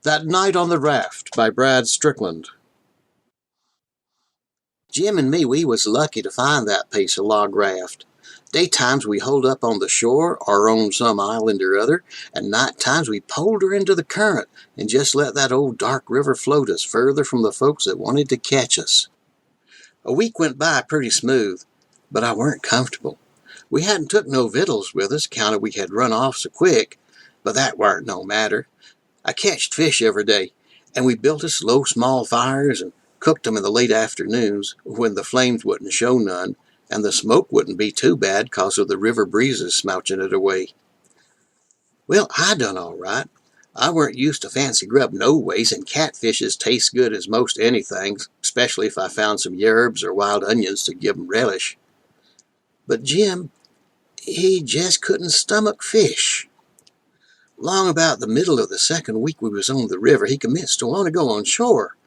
That Night on the Raft by Brad Strickland. Jim and me, we was lucky to find that piece of log raft. Daytimes we holed up on the shore or on some island or other, and night times we poled her into the current and just let that old dark river float us further from the folks that wanted to catch us. A week went by pretty smooth, but I weren't comfortable. We hadn't took no victuals with us, counted we had run off so quick, but that warn't no matter. I catched fish every day, and we built us low small fires and cooked them in the late afternoons when the flames wouldn't show none, and the smoke wouldn't be too bad 'cause of the river breezes smouching it away. Well, I done all right. I weren't used to fancy grub no ways, and catfishes taste good as most anything, especially if I found some yerbs or wild onions to give 'em relish. But Jim, he just couldn't stomach fish. Long about the middle of the second week we was on the river, he commenced to want to go on shore.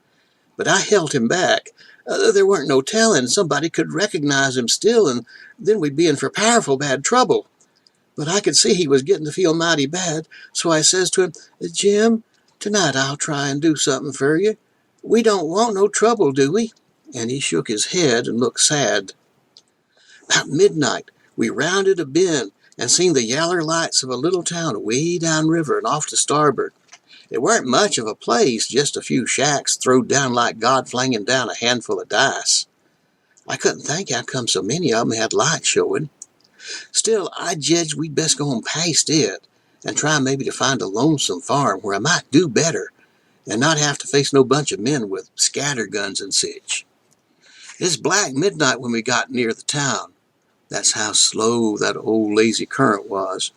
But I held him back. There weren't no telling. Somebody could recognize him still, and then we'd be in for powerful bad trouble. But I could see he was getting to feel mighty bad, so I says to him, "Jim, tonight I'll try and do something for you. We don't want no trouble, do we?" And he shook his head and looked sad. About midnight, we rounded a bend and seen the yaller lights of a little town way downriver and off to starboard. It weren't much of a place, just a few shacks throwed down like God flinging down a handful of dice. I couldn't think how come so many of 'em had light showing. Still, I judged we'd best go on past it and try maybe to find a lonesome farm where I might do better and not have to face no bunch of men with scatter guns and sich. It's black midnight when we got near the town. That's how slow that old lazy current was.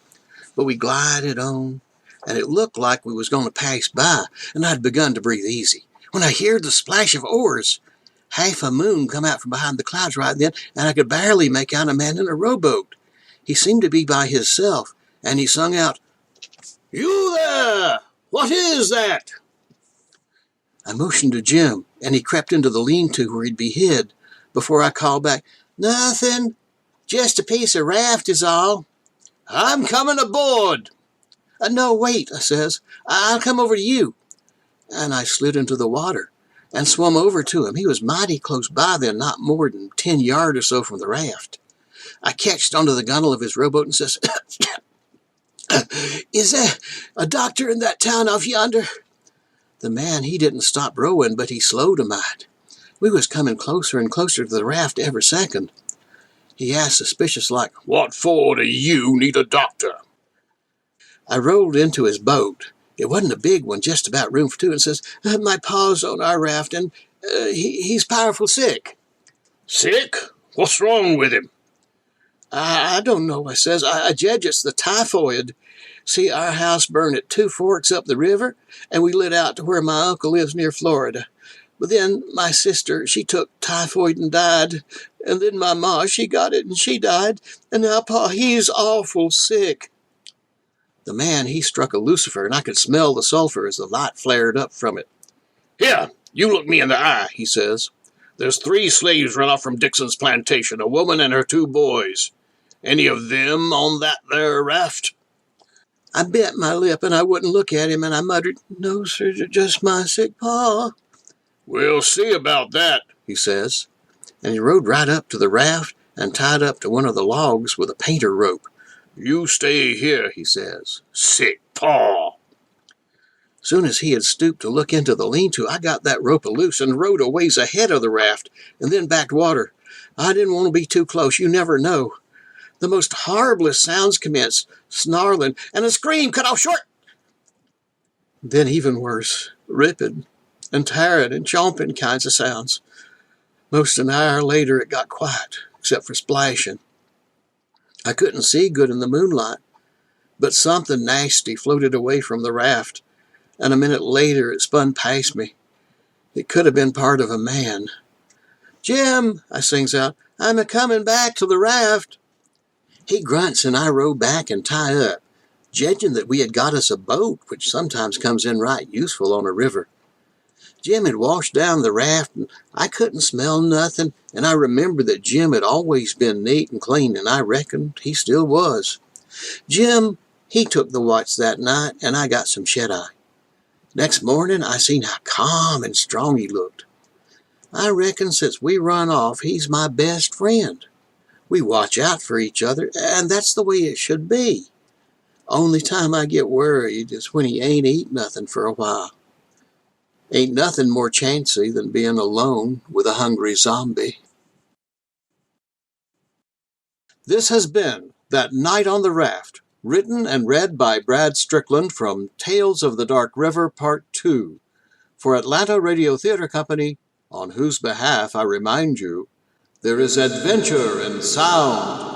But we glided on, and it looked like we was going to pass by, and I'd begun to breathe easy, when I heard the splash of oars. Half a moon come out from behind the clouds right then, and I could barely make out a man in a rowboat. He seemed to be by hisself, and he sung out, "You there! What is that?" I motioned to Jim, and he crept into the lean-to where he'd be hid, before I called back, "Nothing. Just a piece of raft is all." "I'm coming aboard." "No, wait," I says. "I'll come over to you." And I slid into the water and swum over to him. He was mighty close by then, not more than 10 yards or so from the raft. I catched onto the gunwale of his rowboat and says, "Is there a doctor in that town off yonder?" The man, he didn't stop rowing, but he slowed a mite. We was coming closer and closer to the raft every second. He asked suspicious like, "What for do you need a doctor?" I rolled into his boat. It wasn't a big one, just about room for two, and says, "My pa's on our raft, and he's powerful sick." "Sick? What's wrong with him?" I don't know," I says. I judge it's the typhoid. See, our house burned at 2 forks up the river, and we lit out to where my uncle lives near Florida. But then my sister, she took typhoid and died, and then my ma, she got it and she died, and now Pa, he's awful sick." The man, he struck a lucifer, and I could smell the sulfur as the light flared up from it. "Here, you look me in the eye," he says. "There's 3 slaves run off from Dixon's plantation, a woman and her 2 boys. Any of them on that there raft?" I bit my lip, and I wouldn't look at him, and I muttered, "No, sir, just my sick pa." "We'll see about that," he says. And he rode right up to the raft and tied up to one of the logs with a painter rope. "You stay here," he says. "Sick paw." Soon as he had stooped to look into the lean-to, I got that rope loose and rode a ways ahead of the raft, and then backed water. I didn't want to be too close. You never know. The most horriblest sounds commenced, snarling, and a scream cut off short. Then even worse, ripping and tearing and chomping kinds of sounds. Most an hour later it got quiet, except for splashing. I couldn't see good in the moonlight, but something nasty floated away from the raft, and a minute later it spun past me. It could have been part of a man. "Jim," I sings out, "I'm a-coming back to the raft." He grunts, and I row back and tie up, judging that we had got us a boat, which sometimes comes in right useful on a river. Jim had washed down the raft, and I couldn't smell nothing, and I remembered that Jim had always been neat and clean, and I reckoned he still was. Jim, he took the watch that night, and I got some shut-eye. Next morning, I seen how calm and strong he looked. I reckon since we run off, he's my best friend. We watch out for each other, and that's the way it should be. Only time I get worried is when he ain't eat nothing for a while. Ain't nothing more chancy than being alone with a hungry zombie. This has been That Night on the Raft, written and read by Brad Strickland from Tales of the Dark River Part 2 for Atlanta Radio Theater Company, on whose behalf I remind you, there is adventure in sound.